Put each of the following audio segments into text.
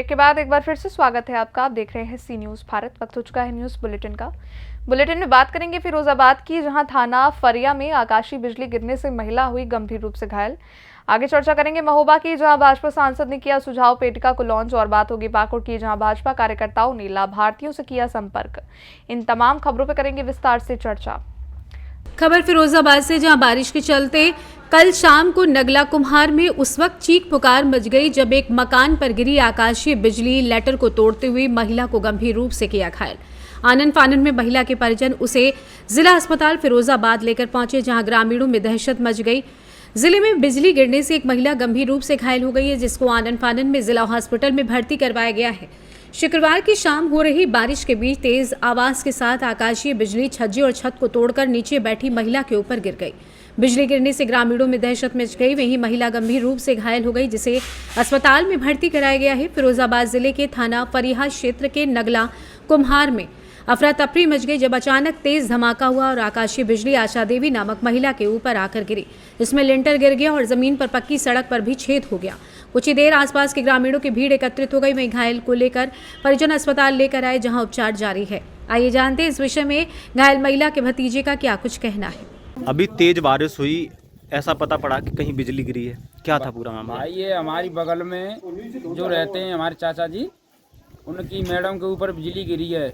Break के बाद एक बार फिर से स्वागत है आपका। आप देख रहे हैं सी न्यूज़ भारत। वक्त हो चुका है न्यूज़ बुलेटिन का। बुलेटिन में बात करेंगे फिरोजाबाद की, जहां थाना फरिया में आकाशीय बिजली गिरने से महिला हुई गंभीर रूप से घायल। आगे चर्चा करेंगे महोबा की, जहां भाजपा सांसद ने किया सुझाव पेटिका को लॉन्च। और बात होगी पाकुड़ की, जहां भाजपा कार्यकर्ताओं ने लाभार्थियों से किया संपर्क। इन तमाम खबरों पर करेंगे विस्तार से चर्चा। खबर फिरोजाबाद से, जहां बारिश के चलते कल शाम को नगला कुम्हार में उस वक्त चीख पुकार मच गई जब एक मकान पर गिरी आकाशीय बिजली लेटर को तोड़ते हुए महिला को गंभीर रूप से किया घायल। आनन फानन में महिला के परिजन उसे जिला अस्पताल फिरोजाबाद लेकर पहुंचे, जहां ग्रामीणों में दहशत मच गई। जिले में बिजली गिरने से एक महिला गंभीर रूप से घायल हो गई है, जिसको आनन फानन में जिला हॉस्पिटल में भर्ती करवाया गया है। शुक्रवार की शाम हो रही बारिश के बीच तेज आवाज के साथ आकाशीय बिजली छज्जे और छत को तोड़कर नीचे बैठी महिला के ऊपर गिर गई। बिजली गिरने से ग्रामीणों में दहशत मच गई। वहीं महिला गंभीर रूप से घायल हो गई, जिसे अस्पताल में भर्ती कराया गया है। फिरोजाबाद जिले के थाना फरिया क्षेत्र के नगला कुम्हार में अफरा तफरी मच गई जब अचानक तेज धमाका हुआ और आकाशीय बिजली आशा देवी नामक महिला के ऊपर आकर गिरी। इसमें लिंटर गिर गया और जमीन पर पक्की सड़क पर भी छेद हो गया। कुछ ही देर आसपास के ग्रामीणों की भीड़ एकत्रित हो गई। वहीं घायल को लेकर परिजन अस्पताल लेकर आए, जहां उपचार जारी है। आइए जानते हैं इस विषय में घायल महिला के भतीजे का क्या कुछ कहना है। अभी तेज बारिश हुई, ऐसा पता पड़ा कि कहीं बिजली गिरी है, क्या था पूरा मामला? भाई ये हमारी बगल में जो रहते हैं हमारे चाचा जी, उनकी मैडम के ऊपर बिजली गिरी है।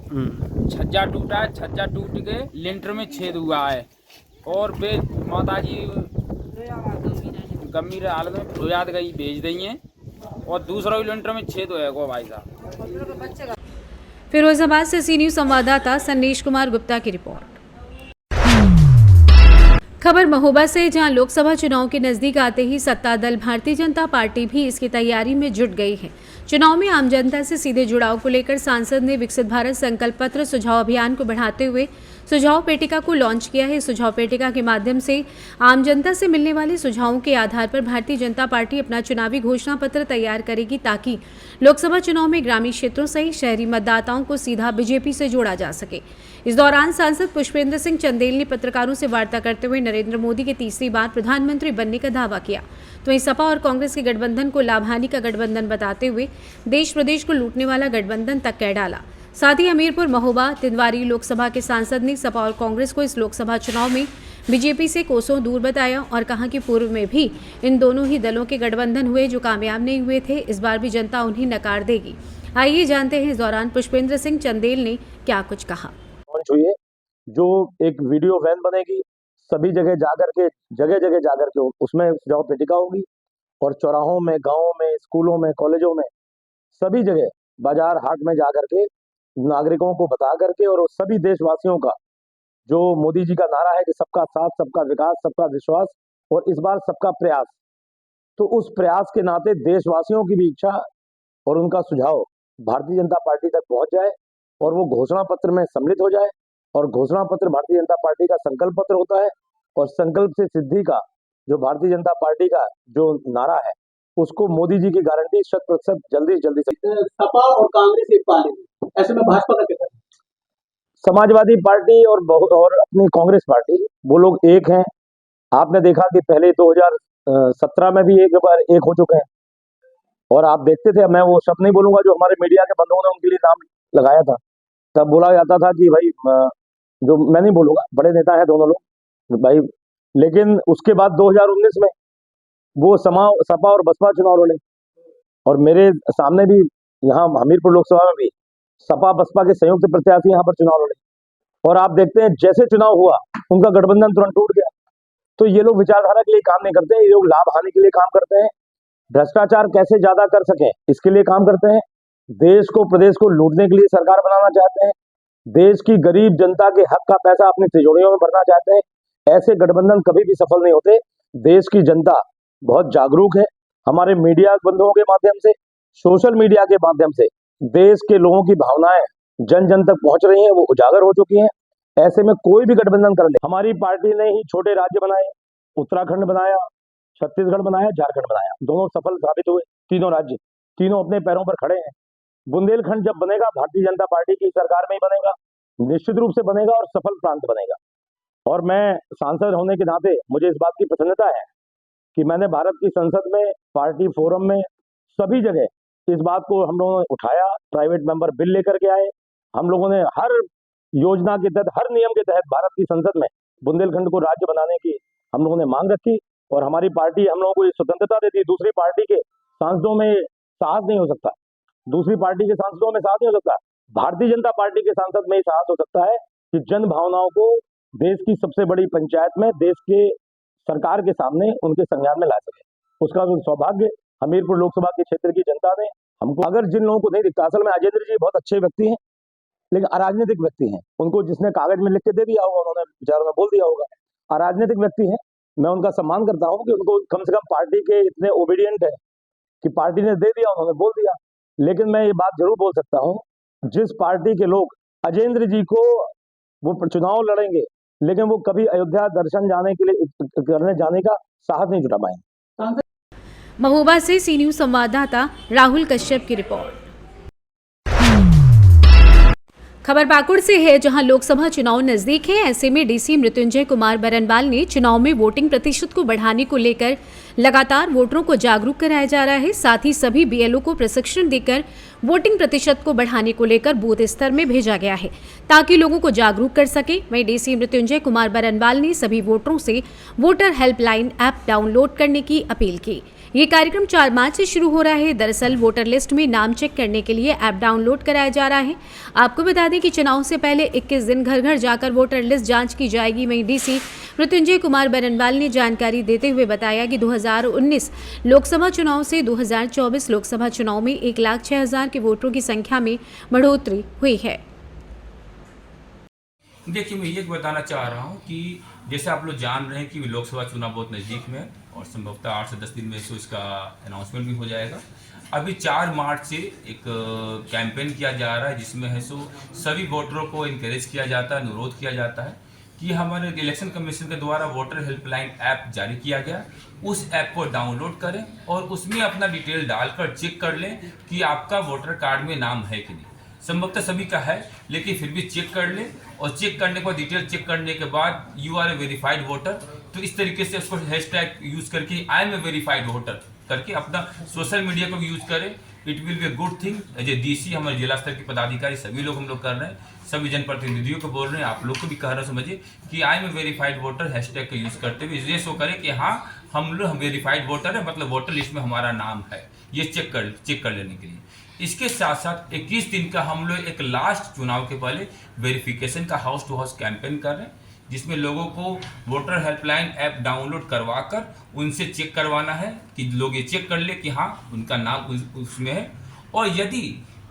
छज्जा टूटा है, छज्जा टूट के लिंटर में छेद हुआ है और वे माता जी गंभीर हालत में फिरोजाबाद गई भेज दी हैं और दूसरा भी लिंटर में छेद हुआ है भाई साहब। फिरोजाबाद से सी न्यूज़ संवाददाता सन्नीश कुमार गुप्ता की रिपोर्ट। खबर महोबा से, जहां लोकसभा चुनाव के नजदीक आते ही सत्ता दल भारतीय जनता पार्टी भी इसकी तैयारी में जुट गई है। चुनाव में आम जनता से सीधे जुड़ाव को लेकर सांसद ने विकसित भारत संकल्प पत्र सुझाव अभियान को बढ़ाते हुए सुझाव पेटिका को लॉन्च किया है। सुझाव पेटिका के माध्यम से आम जनता से मिलने वाले सुझावों के आधार पर भारतीय जनता पार्टी अपना चुनावी घोषणा पत्र तैयार करेगी, ताकि लोकसभा चुनाव में ग्रामीण क्षेत्रों सहित शहरी मतदाताओं को सीधा बीजेपी से जोड़ा जा सके। इस दौरान सांसद पुष्पेंद्र सिंह चंदेल ने पत्रकारों से वार्ता करते हुए नरेंद्र मोदी के तीसरी बार प्रधानमंत्री बनने का दावा किया। तो वहीं सपा और कांग्रेस के गठबंधन को लाभहानि का गठबंधन बताते हुए देश प्रदेश को लूटने वाला गठबंधन तक कह डाला। साथ ही हमीरपुर महोबा तिंदवारी लोकसभा के सांसद ने सपा और कांग्रेस को इस लोकसभा चुनाव में बीजेपी से कोसों दूर बताया और कहा कि पूर्व में भी इन दोनों ही दलों के गठबंधन हुए जो कामयाब नहीं हुए थे। इस बार भी जनता उन्हें नकार देगी। आइए जानते हैं इस दौरान पुष्पेंद्र सिंह चंदेल ने क्या कुछ कहा। हुई है, जो एक वीडियो वैन बनेगी, सभी जगह जाकर के उसमें सुझाव पेटिका होगी और चौराहों में, गांवों में, स्कूलों में, कॉलेजों में, सभी जगह बाजार हाट में जाकर के नागरिकों को बता करके और सभी देशवासियों का जो मोदी जी का नारा है कि सबका साथ, सबका विकास, सबका विश्वास और इस बार सबका प्रयास, तो उस प्रयास के नाते देशवासियों की भी इच्छा और उनका सुझाव भारतीय जनता पार्टी तक पहुंच जाए और वो घोषणा पत्र में सम्मिलित हो जाए। और घोषणा पत्र भारतीय जनता पार्टी का संकल्प पत्र होता है और संकल्प से सिद्धि का जो भारतीय जनता पार्टी का जो नारा है, उसको मोदी जी की गारंटी 100% जल्दी से सपा और कांग्रेस एक पाले, ऐसे में भाजपा का क्या? समाजवादी पार्टी और अपनी कांग्रेस पार्टी, वो लोग एक हैं। आपने देखा कि पहले 2017 में भी एक बार एक हो चुके हैं और आप देखते थे, मैं वो शब्द नहीं बोलूंगा जो हमारे मीडिया के बंधुओं ने उनके लिए नाम लगाया था, तब बोला जाता था कि भाई, जो मैं नहीं बोलूंगा, बड़े नेता हैं दोनों लोग भाई, लेकिन उसके बाद 2019 में वो सपा और बसपा चुनाव लड़े और मेरे सामने भी यहाँ हमीरपुर लोकसभा में भी सपा बसपा के संयुक्त प्रत्याशी यहाँ पर चुनाव लड़े और आप देखते हैं जैसे चुनाव हुआ उनका गठबंधन तुरंत टूट गया। तो ये लोग विचारधारा के लिए काम नहीं करते हैं, ये लोग लाभ हानि के लिए काम करते हैं, भ्रष्टाचार कैसे ज्यादा कर सके इसके लिए काम करते हैं, देश को, प्रदेश को लूटने के लिए सरकार बनाना चाहते हैं, देश की गरीब जनता के हक का पैसा अपनी तिजोरियों में भरना चाहते हैं। ऐसे गठबंधन कभी भी सफल नहीं होते। देश की जनता बहुत जागरूक है। हमारे मीडिया बंधुओं के माध्यम से, सोशल मीडिया के माध्यम से देश के लोगों की भावनाएं जन जन तक पहुंच रही हैं, वो उजागर हो चुकी हैं। ऐसे में कोई भी गठबंधन कर ले, हमारी पार्टी ने ही छोटे राज्य बनाए, उत्तराखंड बनाया, छत्तीसगढ़ बनाया, झारखंड बनाया, दोनों सफल साबित हुए। तीनों राज्य, तीनों अपने पैरों पर खड़े हैं। बुंदेलखंड जब बनेगा भारतीय जनता पार्टी की सरकार में ही बनेगा, निश्चित रूप से बनेगा और सफल प्रांत बनेगा। और मैं सांसद होने के नाते मुझे इस बात की प्रसन्नता है कि मैंने भारत की संसद में, पार्टी फोरम में, सभी जगह इस बात को हम लोगों ने उठाया, प्राइवेट मेंबर बिल लेकर के आए। हम लोगों ने हर योजना के तहत, हर नियम के तहत भारत की संसद में बुंदेलखंड को राज्य बनाने की हम लोगों ने मांग रखी और हमारी पार्टी हम लोगों को ये स्वतंत्रता देती है। दूसरी पार्टी के सांसदों में साहस नहीं हो सकता, दूसरी पार्टी के सांसदों में साहस नहीं हो सकता। भारतीय जनता पार्टी के सांसद में ही साहस हो सकता है कि जन भावनाओं को देश की सबसे बड़ी पंचायत में, देश के सरकार के सामने उनके संज्ञान में ला सके। उसका सौभाग्य हमीरपुर लोकसभा के क्षेत्र की जनता ने हमको, अगर जिन लोगों को नहीं दिखता, असल में अजेंद्र जी बहुत अच्छे व्यक्ति हैं लेकिन अराजनीतिक व्यक्ति हैं। उनको जिसने कागज में लिख के दे दिया होगा, उन्होंने विचारों में बोल दिया होगा। अराजनीतिक व्यक्ति हैं, मैं उनका सम्मान करता हूं कि उनको कम से कम पार्टी के इतने ओबीडियंट है कि पार्टी ने दे दिया, उन्होंने बोल दिया। लेकिन मैं ये बात जरूर बोल सकता हूं, जिस पार्टी के लोग अजेंद्र जी को वो चुनाव लड़ेंगे लेकिन वो कभी अयोध्या दर्शन जाने के लिए करने जाने का साहस नहीं जुटा पाएंगे। महोबा से सी न्यूज संवाददाता राहुल कश्यप की रिपोर्ट। खबर पाकुड़ से है, जहां लोकसभा चुनाव नजदीक है। ऐसे में डीसी मृत्युंजय कुमार बरनवाल ने चुनाव में वोटिंग प्रतिशत को बढ़ाने को लेकर लगातार वोटरों को जागरूक कराया जा रहा है। साथ ही सभी बीएलओ को प्रशिक्षण देकर वोटिंग प्रतिशत को बढ़ाने को लेकर बूथ स्तर में भेजा गया है ताकि लोगों को जागरूक कर सके। वहीं डीसी मृत्युंजय कुमार बरनवाल ने सभी वोटरों से वोटर हेल्पलाइन ऐप डाउनलोड करने की अपील की। ये कार्यक्रम 4 मार्च से शुरू हो रहा है। दरअसल वोटर लिस्ट में नाम चेक करने के लिए ऐप डाउनलोड कराया जा रहा है। आपको बता दें कि चुनाव से पहले 21 दिन घर घर जाकर वोटर लिस्ट जांच की जाएगी। वहीं डीसी मृत्युंजय कुमार बरनवाल ने जानकारी देते हुए बताया कि 2019 लोकसभा चुनाव से 2024 लोकसभा चुनाव में 1,06,000 के वोटरों की संख्या में बढ़ोतरी हुई है। देखिए, मैं ये बताना चाह रहा हूँ कि जैसे आप लोग जान रहे हैं कि लोकसभा चुनाव बहुत नज़दीक में है और संभवतः 8 से 10 दिन में इसको इसका अनाउंसमेंट भी हो जाएगा। अभी 4 मार्च से एक कैंपेन किया जा रहा है जिसमें है सो सभी वोटरों को इनकरेज किया जाता है, अनुरोध किया जाता है कि हमारे इलेक्शन कमीशन के द्वारा वोटर हेल्पलाइन ऐप जारी किया गया, उस ऐप को डाउनलोड करें और उसमें अपना डिटेल डालकर चेक कर लें कि आपका वोटर कार्ड में नाम है कि नहीं। संभवतः सभी का है, लेकिन फिर भी चेक कर लें और चेक करने के बाद, डिटेल चेक करने के बाद you are a verified voter, तो इस तरीके से उसको हैशटैग यूज करके I am a verified voter करके अपना सोशल मीडिया को भी यूज करें। It will be a good thing. As a DC, हमारे जिला स्तर के पदाधिकारी सभी लोग हम लोग कर रहे हैं, सभी जनप्रतिनिधियों को बोल रहे हैं, आप लोग को भी कह रहे हैं, समझिए कि I am a verified voter hashtag का यूज करते हुए ये शो करें कि हाँ हम लोग वेरीफाइड वोटर है, मतलब वोटर लिस्ट में हमारा नाम है, ये चेक कर लेने के लिए। इसके साथ साथ 21 दिन का हम लोग एक लास्ट चुनाव के पहले वेरिफिकेशन का हाउस टू हाउस कैंपेन कर रहे हैं, जिसमें लोगों को वोटर हेल्पलाइन ऐप डाउनलोड करवाकर उनसे चेक करवाना है कि लोग ये चेक कर ले कि हाँ उनका नाम उसमें है। और यदि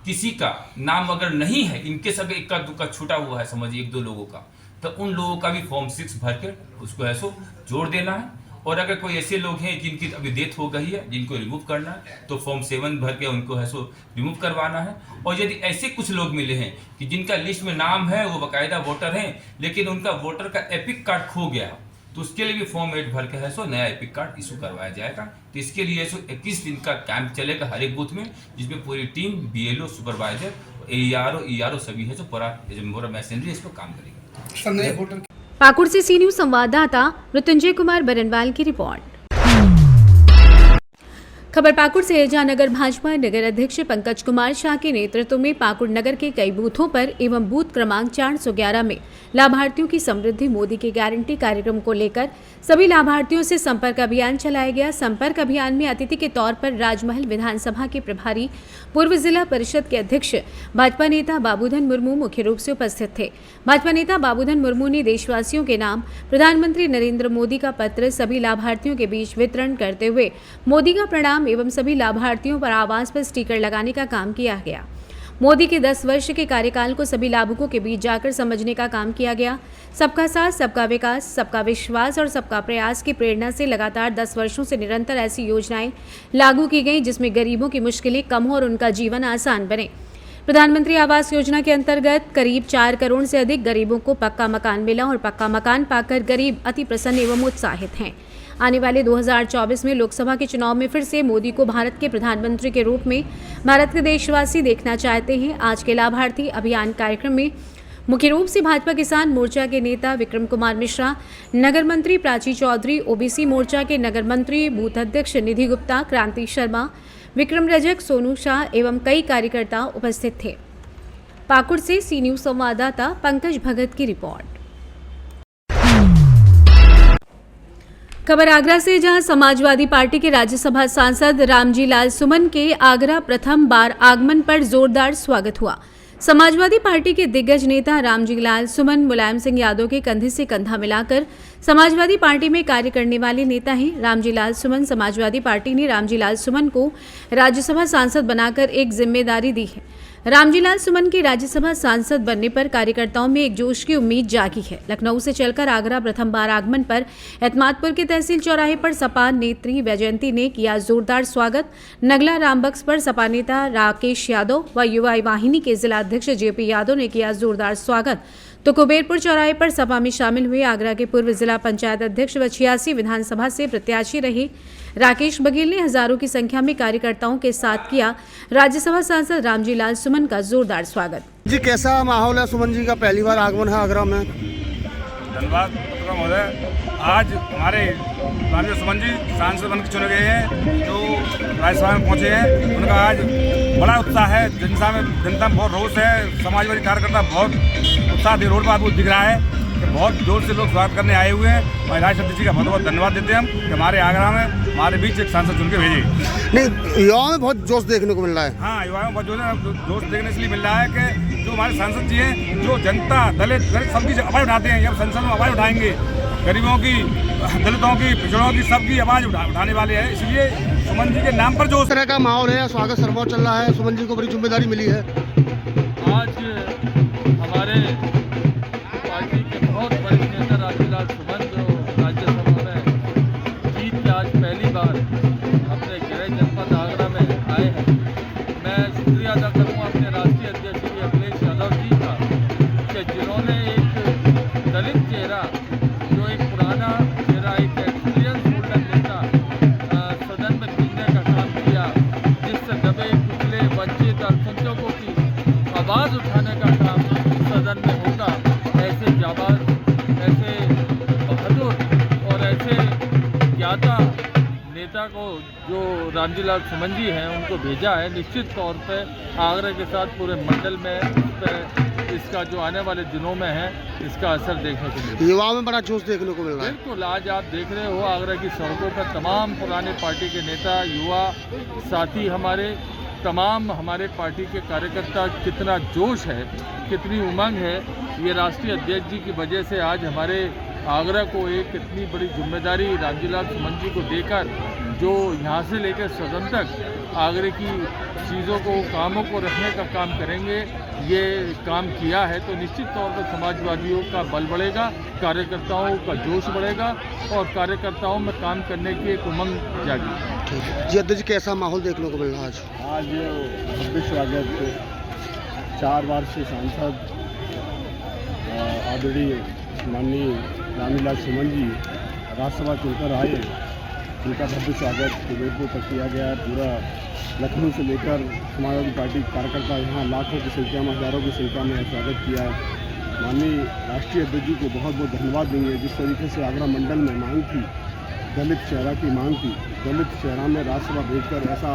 किसी का नाम अगर नहीं है, इनके सब इक्का दुक्का छूटा हुआ है, समझिए 1-2 लोगों का, तो उन लोगों का भी फॉर्म 6 भर के उसको ऐसो जोड़ देना है। और अगर कोई ऐसे लोग हैं जिनकी अभी डेथ हो गई है, जिनको रिमूव करना है, तो फॉर्म 7 भर के उनको है सो रिमूव करवाना है। और यदि ऐसे कुछ लोग मिले हैं कि जिनका लिस्ट में नाम है, वो बाकायदा वोटर हैं, लेकिन उनका वोटर का एपिक कार्ड खो गया, तो उसके लिए भी फॉर्म 8 भर के है सो नया एपिक कार्ड इशू करवाया जाएगा। तो इसके लिए 21 दिन का कैंप चलेगा हर एक बूथ में, जिसमें पूरी टीम बीएलओ, सुपरवाइजर, ईआरओ सभी है जो पूरा मैसेंजरी इस पर काम करेगा। पाकुड़ से सी न्यूज संवाददाता मृत्युंजय कुमार बरनवाल की रिपोर्ट। खबर पाकुड़ से है, जहां नगर भाजपा नगर अध्यक्ष पंकज कुमार शाह के नेतृत्व में पाकुड़ नगर के कई बूथों पर एवं बूथ क्रमांक 411 में लाभार्थियों की समृद्धि मोदी की गारंटी कार्यक्रम को लेकर सभी लाभार्थियों से संपर्क अभियान चलाया गया। संपर्क अभियान में अतिथि के तौर पर राजमहल विधानसभा के प्रभारी पूर्व जिला परिषद के अध्यक्ष भाजपा नेता बाबूधन मुर्मू मुख्य रूप से उपस्थित थे। भाजपा नेता बाबूधन मुर्मू ने देशवासियों के नाम प्रधानमंत्री नरेंद्र मोदी का पत्र सभी लाभार्थियों के बीच वितरण करते हुए मोदी का प्रणाम एवं सभी लाभार्थियों पर आवास पर स्टिकर लगाने का काम किया गया। मोदी के 10 वर्ष के कार्यकाल को सभी लाभुकों के बीच जाकर समझने का काम किया गया। सबका साथ, सबका विकास, सबका विश्वास और सबका प्रयास की प्रेरणा से लगातार 10 वर्षों से निरंतर ऐसी योजनाएं लागू की गई जिसमें गरीबों की मुश्किलें कम हो और उनका जीवन आसान बने। प्रधानमंत्री आवास योजना के अंतर्गत करीब 4 करोड़ से अधिक गरीबों को पक्का मकान मिला और पक्का मकान पाकर गरीब अति प्रसन्न एवं उत्साहित हैं। आने वाले 2024 में लोकसभा के चुनाव में फिर से मोदी को भारत के प्रधानमंत्री के रूप में भारत के देशवासी देखना चाहते हैं। आज के लाभार्थी अभियान कार्यक्रम में मुख्य रूप से भाजपा किसान मोर्चा के नेता विक्रम कुमार मिश्रा, नगर मंत्री प्राची चौधरी, ओबीसी मोर्चा के नगर मंत्री बूथ अध्यक्ष निधि गुप्ता, क्रांति शर्मा, विक्रम रजक, सोनू शाह एवं कई कार्यकर्ता उपस्थित थे। पाकुड़ से सी न्यूज संवाददाता पंकज भगत की रिपोर्ट। खबर आगरा से, जहां समाजवादी पार्टी के राज्यसभा सांसद रामजी लाल सुमन के आगरा प्रथम बार आगमन पर जोरदार स्वागत हुआ। समाजवादी पार्टी के दिग्गज नेता रामजी लाल सुमन मुलायम सिंह यादव के कंधे से कंधा मिलाकर समाजवादी पार्टी में कार्य करने वाले नेता हैं। रामजी लाल सुमन समाजवादी पार्टी ने रामजी लाल सुमन को राज्यसभा सांसद बनाकर एक जिम्मेदारी दी है। रामजी लाल सुमन के राज्यसभा सांसद बनने पर कार्यकर्ताओं में एक जोश की उम्मीद जागी है। लखनऊ से चलकर आगरा प्रथम बार आगमन पर एतमादपुर के तहसील चौराहे पर सपा नेत्री वैजयंती ने किया जोरदार स्वागत। नगला रामबक्स पर सपा नेता राकेश यादव व युवा वाहिनी के जिला अध्यक्ष जेपी यादव ने किया जोरदार स्वागत। तो कुबेरपुर चौराहे पर सपा में शामिल हुए आगरा के पूर्व जिला पंचायत अध्यक्ष व 86 विधानसभा से प्रत्याशी रहे राकेश बघेल ने हजारों की संख्या में कार्यकर्ताओं के साथ किया राज्यसभा सांसद रामजी लाल सुमन का जोरदार स्वागत। जी, कैसा माहौल है? सुमन जी का पहली बार आगमन है आगरा में। धन्यवाद महोदय। आज हमारे रामजी सुमन जी सांसद बनकर चुने गए हैं, जो राज्यसभा में पहुंचे हैं। उनका आज बड़ा उत्साह है, जनता में बहुत रोष है। समाजवादी कार्यकर्ता बहुत उत्साह रोड पर आपको दिख रहा है कि बहुत जोर से लोग स्वागत करने आए हुए हैं। और राष्ट्रपति जी का बहुत बहुत धन्यवाद देते हैं हम कि हमारे आगरा में हमारे बीच एक सांसद चुन के भेजे। नहीं, युवाओं में बहुत जोश देखने को मिल रहा है। हाँ, युवाओं में बहुत जोश देखने इसलिए मिल रहा है कि जो हमारे सांसद जी हैं, जो जनता दलित सबकी आवाज़ उठाते हैं, जब संसद में आवाज़ उठाएंगे, गरीबों की, दलितों की, पिछड़ों की, सबकी आवाज़ उठाने वाले हैं। इसलिए सुमन जी के नाम पर जो तरह का माहौल है, स्वागत सर्वोच्च चल रहा है, सुमन जी को बड़ी जिम्मेदारी मिली है। आज हमारे पार्टी के बहुत बड़े नेता रामजी लाल सुमन जो राज्यसभा में जीत के आज पहली बार अपने गृह जनपद आगरा में आए हैं। मैं शुक्रिया अदा करूँगा अपने राष्ट्रीय अध्यक्ष श्री अखिलेश यादव जी का कि जिन्होंने एक दलित चेहरा, जो एक पुराना चेहरा, एक एक्सपीरियंस होल्डर नेता सदन में भेजने का काम किया, जिससे दबे कुचले वंचित अल्पसंख्यकों की आवाज़ उठाने का काम सदन में होगा। ऐसे जाबाज, ऐसे बहादुर और ऐसे ज्ञाता नेता को जो रामजी लाल सुमन जी हैं, उनको भेजा है। निश्चित तौर पे आगरा के साथ पूरे मंडल में इसका जो आने वाले दिनों में है, इसका असर देखने को मिलेगा। युवाओं में बड़ा जोश देखने को मिल रहा है। बिल्कुल, आज आप देख रहे हो आगरा की सड़कों पर तमाम पुराने पार्टी के नेता, युवा साथी, तमाम हमारे पार्टी के कार्यकर्ता, कितना जोश है, कितनी उमंग है। ये राष्ट्रीय अध्यक्ष जी की वजह से आज हमारे आगरा को एक इतनी बड़ी जिम्मेदारी रामजी लाल सुमन जी को देकर, जो यहाँ से लेकर सदन तक आगरे की चीज़ों को, कामों को रखने का काम करेंगे, ये काम किया है। तो निश्चित तौर पर समाजवादियों का बल बढ़ेगा, कार्यकर्ताओं का जोश बढ़ेगा और कार्यकर्ताओं में काम करने की एक उमंग जागी। जी अध्यक्ष, कैसा माहौल देखने को मिल रहा है आज? भव्य स्वागत 4 बार से सांसद आदरणीय माननीय रामजी लाल सुमन जी राज्यसभा चुनकर आए। उनका भव्य स्वागत कुबेरपुर तक किया गया। पूरा लखनऊ से लेकर समाजवादी पार्टी कार्यकर्ता यहाँ लाखों की संख्या में, हज़ारों की संख्या में स्वागत किया है। माननीय राष्ट्रीय अध्यक्ष जी को बहुत बहुत धन्यवाद देंगे। जिस तरीके से आगरा मंडल में मांग थी, दलित चेहरा की मांग थी, दलित चेहरा में राज्यसभा भेजकर ऐसा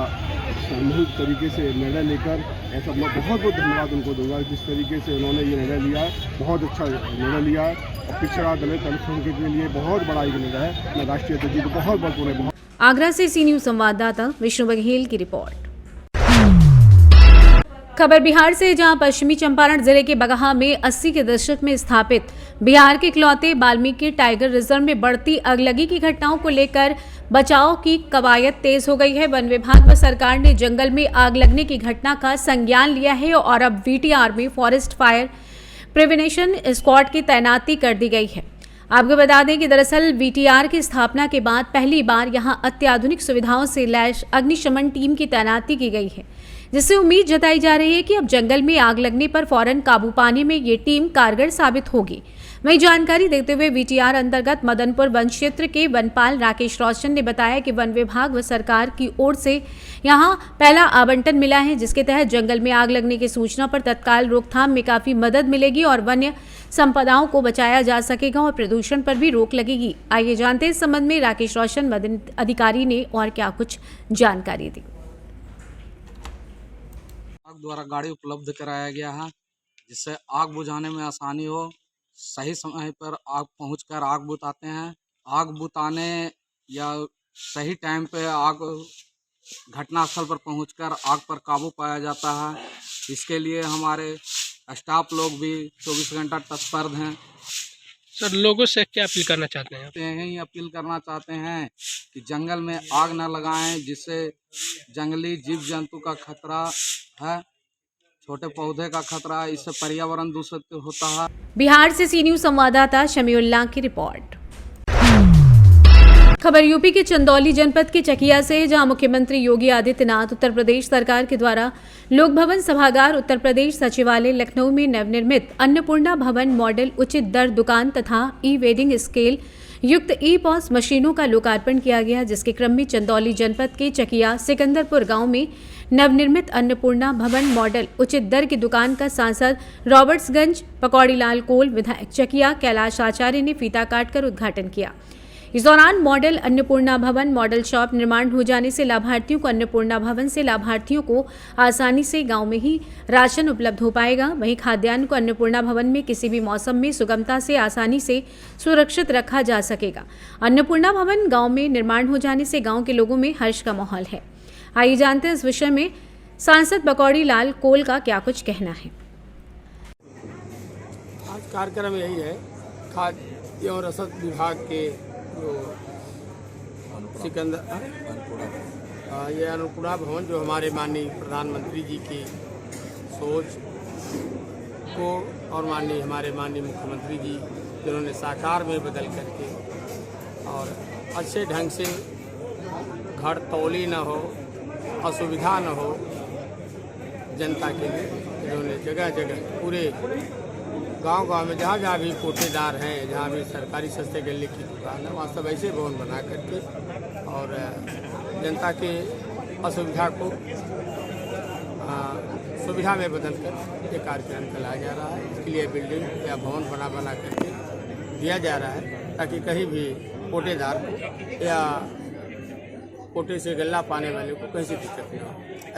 सामूहिक तरीके से निर्णय लेकर, ऐसा मैं बहुत बहुत धन्यवाद उनको दूंगा। जिस तरीके से उन्होंने ये निर्णय लिया है, बहुत अच्छा निर्णय लिया है और पिछड़ा दलित अल्पसंख्यक के लिए बहुत बड़ा एक निर्णय है। मैं राष्ट्रीय अध्यक्ष जी को बहुत बहुत आगरा से सी न्यूज संवाददाता विष्णु बघेल की रिपोर्ट। खबर बिहार से, जहां पश्चिमी चंपारण जिले के बगहा में 80 के दशक में स्थापित बिहार के इकलौते वाल्मीकि टाइगर रिजर्व में बढ़ती अगलगी की घटनाओं को लेकर बचाव की कवायद तेज हो गई है। वन विभाग व सरकार ने जंगल में आग लगने की घटना का संज्ञान लिया है और अब वीटीआर में फॉरेस्ट फायर प्रिवेंशन स्क्वाड की तैनाती कर दी गई है। आपको बता दें कि दरअसल वीटीआर की स्थापना के बाद पहली बार यहां अत्याधुनिक सुविधाओं से लैस अग्निशमन टीम की तैनाती की गई है, जिससे उम्मीद जताई जा रही है कि अब जंगल में आग लगने पर फौरन काबू पाने में ये टीम कारगर साबित होगी। वहीं जानकारी देते हुए वीटीआर अंतर्गत मदनपुर वन क्षेत्र के वनपाल राकेश रोशन ने बताया कि वन विभाग व सरकार की ओर से यहां पहला आवंटन मिला है, जिसके तहत जंगल में आग लगने की सूचना पर तत्काल रोकथाम में काफी मदद मिलेगी और वन्य संपदाओं को बचाया जा सकेगा और प्रदूषण पर भी रोक लगेगी। आइए जानते हैं इस संबंध में राकेश रोशन मदन अधिकारी ने और क्या कुछ जानकारी दी। द्वारा गाड़ी उपलब्ध कराया गया है, जिससे आग बुझाने में आसानी हो। सही समय पर आग पहुंचकर आग बुझाते हैं। आग बुझाने या सही टाइम पे आग घटनास्थल पर पहुंचकर आग पर काबू पाया जाता है। इसके लिए हमारे स्टाफ लोग भी 24 घंटा तत्पर हैं। सर, लोगों से क्या अपील करना चाहते हैं? यही अपील करना चाहते हैं कि जंगल में आग न लगाएं, जिससे जंगली जीव जंतु का खतरा है, छोटे पौधे का खतरा है, इससे पर्यावरण दूषित होता है। बिहार से सी न्यूज संवाददाता शमीउल्लाह की रिपोर्ट। खबर यूपी के चंदौली जनपद के चकिया से, जहां मुख्यमंत्री योगी आदित्यनाथ उत्तर प्रदेश सरकार के द्वारा लोक भवन सभागार, उत्तर प्रदेश सचिवालय लखनऊ में नवनिर्मित अन्नपूर्णा भवन मॉडल उचित दर दुकान तथा ई वेडिंग स्केल युक्त ई पॉस मशीनों का लोकार्पण किया गया, जिसके क्रम में चंदौली जनपद के चकिया सिकंदरपुर गांव में नवनिर्मित अन्नपूर्णा भवन मॉडल उचित दर की दुकान का सांसद रॉबर्ट्सगंज पकौड़ीलाल कोल, विधायक चकिया कैलाश आचार्य ने फीता काटकर उद्घाटन किया। इस दौरान मॉडल अन्नपूर्णा भवन मॉडल शॉप निर्माण हो जाने से लाभार्थियों को अन्नपूर्णा भवन से लाभार्थियों को आसानी से गांव में ही राशन उपलब्ध हो पाएगा। वहीं खाद्यान्न को अन्नपूर्णा भवन में किसी भी मौसम में सुगमता से आसानी से सुरक्षित रखा जा सकेगा। अन्नपूर्णा भवन गांव में निर्माण हो जाने से गांव के लोगों में हर्ष का माहौल है। आइए जानते हैं इस विषय में सांसद पकौड़ी लाल कोल का क्या कुछ कहना है। आज कार्यक्रम यही है, खाद्य और रसद विभाग के जो सिकंदर ये अन्नपूर्णा भवन जो हमारे माननीय प्रधानमंत्री जी की सोच को और हमारे माननीय मुख्यमंत्री जी जिन्होंने साकार में बदल करके और अच्छे ढंग से घर तौली न हो, असुविधा न हो जनता के लिए, जिन्होंने जगह जगह पूरे गांव-गांव में जहाँ भी कोटेदार हैं, जहाँ भी सरकारी सस्ते गले की दुकान है, वहाँ सब ऐसे भवन बना करके और जनता के असुविधा को सुविधा में बदल कर ये कार्यक्रम चलाया जा रहा है। इसके लिए बिल्डिंग या भवन बना करके दिया जा रहा है, ताकि कहीं भी कोटेदार को या कोटे से गल्ला पाने वाले को कहीं से दिक्कत नहीं हो,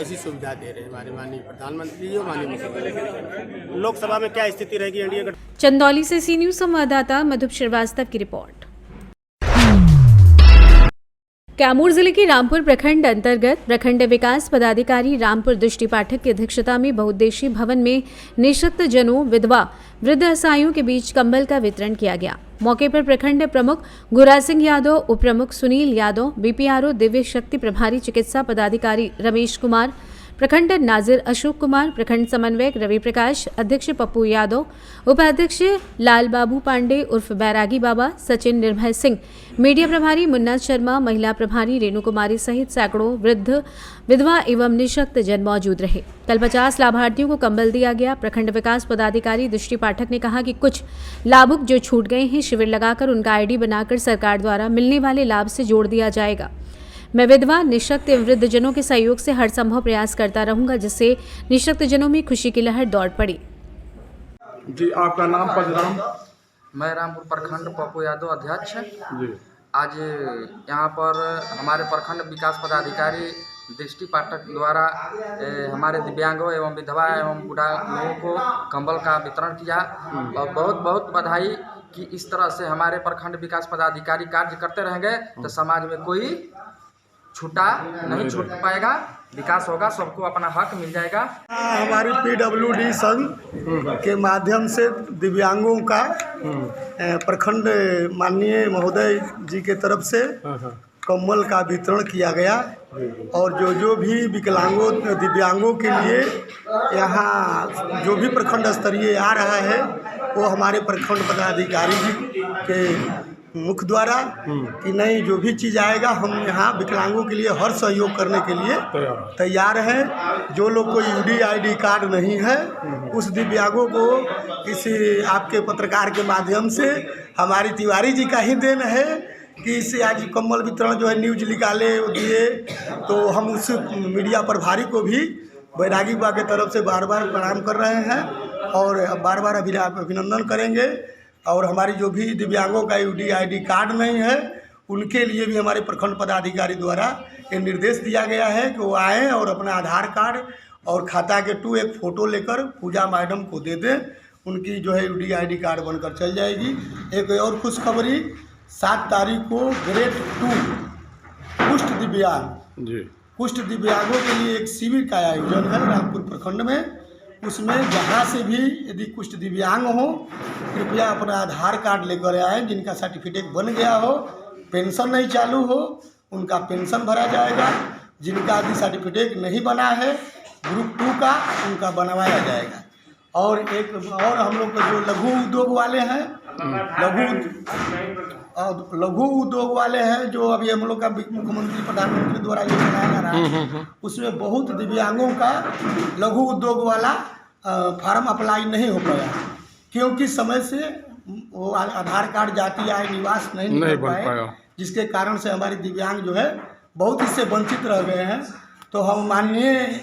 ऐसी सुविधा दे रहे हैं हमारे माननीय प्रधानमंत्री जी और माननीय मुख्यमंत्री। लोकसभा में क्या स्थिति रहेगी एनडीए गठबंधन? चंदौली से सी न्यूज संवाददाता मधुप श्रीवास्तव की रिपोर्ट। कैमूर जिले के रामपुर प्रखंड अंतर्गत प्रखंड विकास पदाधिकारी रामपुर दृष्टि पाठक की अध्यक्षता में बहुउद्देशीय भवन में निःशक्त जनों, विधवा, वृद्ध असहायों के बीच कंबल का वितरण किया गया। मौके पर प्रखंड प्रमुख गुरा सिंह यादव, उप प्रमुख सुनील यादव, बीपीआरओ दिव्य शक्ति प्रभारी चिकित्सा पदाधिकारी रमेश कुमार, प्रखंड नाजिर अशोक कुमार, प्रखंड समन्वयक रवि प्रकाश, अध्यक्ष पप्पू यादव, उपाध्यक्ष लाल बाबू पांडे उर्फ बैरागी बाबा, सचिन निर्भय सिंह, मीडिया प्रभारी मुन्ना शर्मा, महिला प्रभारी रेणु कुमारी सहित सैकड़ों वृद्ध, विधवा एवं निःशक्त जन मौजूद रहे। कल 50 लाभार्थियों को कंबल दिया गया। प्रखंड विकास पदाधिकारी दृष्टि पाठक ने कहा कि कुछ लाभुक जो छूट गए हैं, शिविर लगाकर उनका आईडी बनाकर सरकार द्वारा मिलने वाले लाभ से जोड़ दिया जाएगा। मैं विधवा, निःशक्त एवं वृद्ध जनों के सहयोग से हर संभव प्रयास करता रहूंगा, जिससे निःशक्त जनों में खुशी की लहर दौड़ पड़ी। जी, आपका नाम परशुराम? मैं रामपुर प्रखंड पप्पू यादव अध्यक्ष। जी, आज यहाँ पर हमारे प्रखंड विकास पदाधिकारी दृष्टि पाठक द्वारा हमारे दिव्यांगों एवं विधवा एवं बूढ़ा लोगों को कंबल का वितरण किया और बहुत बहुत बधाई कि इस तरह से हमारे प्रखंड विकास पदाधिकारी कार्य करते रहेंगे तो समाज में कोई छूटा नहीं छूट पाएगा, विकास होगा, सबको अपना हक मिल जाएगा। हमारी पीडब्ल्यूडी संघ के माध्यम से दिव्यांगों का प्रखंड माननीय महोदय जी के तरफ से कम्बल का वितरण किया गया और जो भी विकलांगों दिव्यांगों के लिए यहाँ जो भी प्रखंड स्तरीय आ रहा है वो हमारे प्रखंड पदाधिकारी जी के मुख द्वारा कि नहीं, जो भी चीज़ आएगा हम यहाँ विकलांगों के लिए हर सहयोग करने के लिए तैयार हैं। जो लोग को यूडीआईडी कार्ड नहीं है उस दिव्यांगों को किसी आपके पत्रकार के माध्यम से हमारी तिवारी जी का ही देन है कि इससे आज कम्बल वितरण जो है न्यूज निकाले दिए, तो हम उस मीडिया प्रभारी को भी बैरागी बा के तरफ से बार बार प्रणाम कर रहे हैं और बार बार अभिनंदन करेंगे। और हमारी जो भी दिव्यांगों का यूडीआईडी कार्ड नहीं है उनके लिए भी हमारे प्रखंड पदाधिकारी द्वारा ये निर्देश दिया गया है कि वो आएँ और अपना आधार कार्ड और खाता के 2 एक फ़ोटो लेकर पूजा मैडम को दे दें, उनकी जो है UDID कार्ड बनकर चल जाएगी। एक और खुशखबरी, 7 तारीख को ग्रेड 2 कुष्ठ दिव्यांग कुष्ठ दिव्यांगों के लिए एक शिविर का आयोजन है रामपुर प्रखंड में। उसमें जहाँ से भी यदि कुष्ठ दिव्यांग हो, कृपया अपना आधार कार्ड लेकर आए। जिनका सर्टिफिकेट बन गया हो, पेंशन नहीं चालू हो, उनका पेंशन भरा जाएगा। जिनका यदि सर्टिफिकेट नहीं बना है ग्रुप 2 का, उनका बनवाया जाएगा। और एक और हम लोग के जो लघु उद्योग वाले हैं, लघु उद्योग वाले हैं, जो अभी हम लोग का मुख्यमंत्री प्रधानमंत्री द्वारा जो बनाया जा रहा है, उसमें बहुत दिव्यांगों का लघु उद्योग वाला फार्म अप्लाई नहीं हो पाया, क्योंकि समय से वो आधार कार्ड, जाति, आय, निवास नहीं बन पाया, जिसके कारण से हमारे दिव्यांग जो है बहुत इससे वंचित रह गए हैं। तो हम माननीय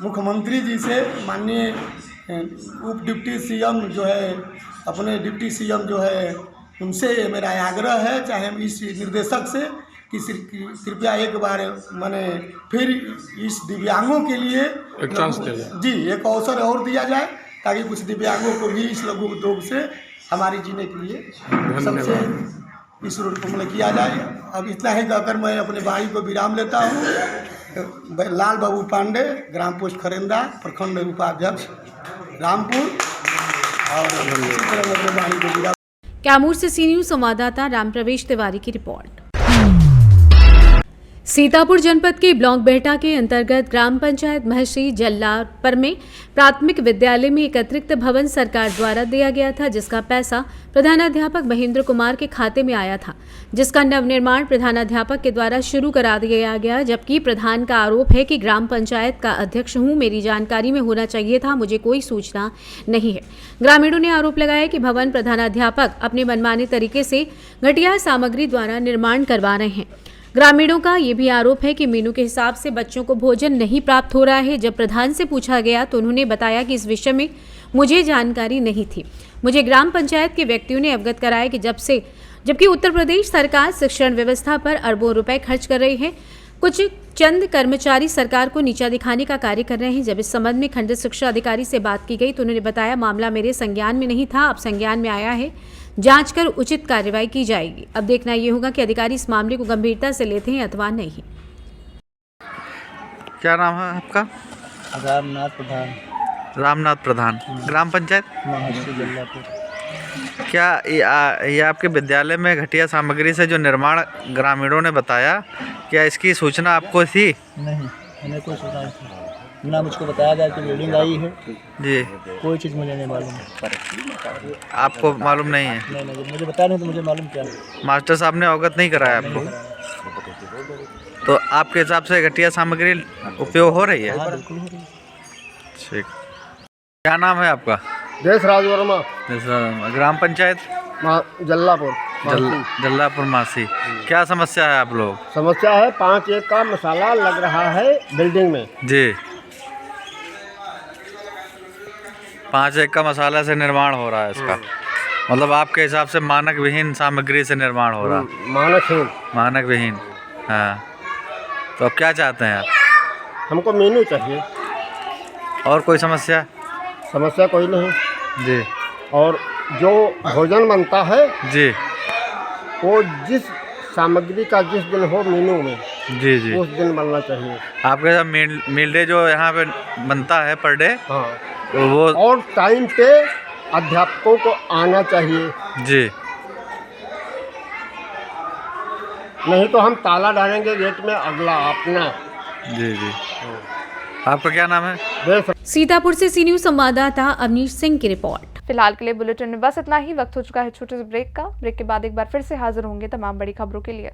मुख्यमंत्री जी से, माननीय उप डिप्टी CM जो है, अपने डिप्टी CM जो है, उनसे मेरा आग्रह है, चाहे इस निर्देशक से, कि कृपया एक बार माने फिर इस दिव्यांगों के लिए एक चांस दिया जाए। जी, एक अवसर और दिया जाए, ताकि कुछ दिव्यांगों को भी इस लघु उद्योग से हमारे जीने के लिए सबसे इस रूप में किया जाए। अब इतना ही कहकर मैं अपने वाणी को विराम लेता हूँ। लाल बाबू पांडे, ग्राम पोस्ट खरेंदा, प्रखंड उपाध्यक्ष रामपुर। और इसी तरह मैं अपने वाणी को विराम। कैमूर से सी न्यूज संवाददाता राम प्रवेश तिवारी की रिपोर्ट। सीतापुर जनपद के ब्लॉक बेहटा के अंतर्गत ग्राम पंचायत महसी जल्लापर में प्राथमिक विद्यालय में एक अतिरिक्त भवन सरकार द्वारा दिया गया था, जिसका पैसा प्रधानाध्यापक महेंद्र कुमार के खाते में आया था, जिसका नवनिर्माण प्रधानाध्यापक के द्वारा शुरू करा दिया गया। जबकि प्रधान का आरोप है कि ग्राम पंचायत का अध्यक्ष हूं, मेरी जानकारी में होना चाहिए था, मुझे कोई सूचना नहीं है। ग्रामीणों ने आरोप लगाया कि भवन प्रधानाध्यापक अपने मनमाने तरीके से घटिया सामग्री द्वारा निर्माण करवा रहे हैं। ग्रामीणों का ये भी आरोप है कि मेनू के हिसाब से बच्चों को भोजन नहीं प्राप्त हो रहा है। जब प्रधान से पूछा गया तो उन्होंने बताया कि इस विषय में मुझे जानकारी नहीं थी। मुझे ग्राम पंचायत के व्यक्तियों ने अवगत कराया कि जबकि उत्तर प्रदेश सरकार शिक्षण व्यवस्था पर अरबों रुपए खर्च कर रही है, कुछ चंद कर्मचारी सरकार को नीचा दिखाने का कार्य कर रहे हैं। जब इस संबंध में खंडित शिक्षा अधिकारी से बात की गई तो उन्होंने बताया, मामला मेरे संज्ञान में नहीं था, अब संज्ञान में आया है, जांच कर उचित कार्रवाई की जाएगी। अब देखना ये होगा कि अधिकारी इस मामले को गंभीरता से लेते हैं अथवा नहीं। क्या नाम है आपका? रामनाथ प्रधान। रामनाथ प्रधान, ग्राम पंचायत महसी जल्लापुर। क्या ये आपके विद्यालय में घटिया सामग्री से जो निर्माण ग्रामीणों ने बताया, क्या इसकी सूचना आपको थी? नहीं, हमें कोई सूचना नहीं, ना मुझको बताया गया कि बिल्डिंग आई है जी, कोई चीज़ मुझे नहीं मालूम। आपको मालूम नहीं है? नहीं, मुझे बताया नहीं तो मुझे मालूम क्या? मास्टर साहब ने अवगत नहीं कराया आपको? तो आपके हिसाब से घटिया सामग्री उपयोग हो रही है? हाँ, बिल्कुल हो रही है। ठीक, क्या नाम है आपका? देशराज वर्मा। ग्राम पंचायत जल्लापुर जल्लापुर मासी। क्या समस्या है आप लोग? समस्या है 5 एक का मसाला लग रहा है बिल्डिंग में जी। 5 एक का मसाला से निर्माण हो रहा है इसका, मतलब आपके हिसाब से मानक विहीन सामग्री से निर्माण हो रहा है? मानक विहीन। हाँ, तो अब क्या चाहते हैं आप? हमको मेनू चाहिए। और कोई समस्या? समस्या कोई नहीं जी। और जो भोजन बनता है जी, वो जिस सामग्री का जिस दिन हो मेनू में जी जी उस दिन बनना चाहिए। आपके साथ मील डे जो यहाँ पे बनता है पर डे, हाँ, तो वो और टाइम पे अध्यापकों को आना चाहिए जी, नहीं तो हम ताला डालेंगे गेट में अगला अपना। जी जी। आपका क्या नाम है? सीतापुर से सी न्यूज संवाददाता अवनीश सिंह की रिपोर्ट। फिलहाल के लिए बुलेटिन में बस इतना ही। वक्त हो चुका है छोटे से ब्रेक का। ब्रेक के बाद एक बार फिर से हाजिर होंगे तमाम बड़ी खबरों के लिए।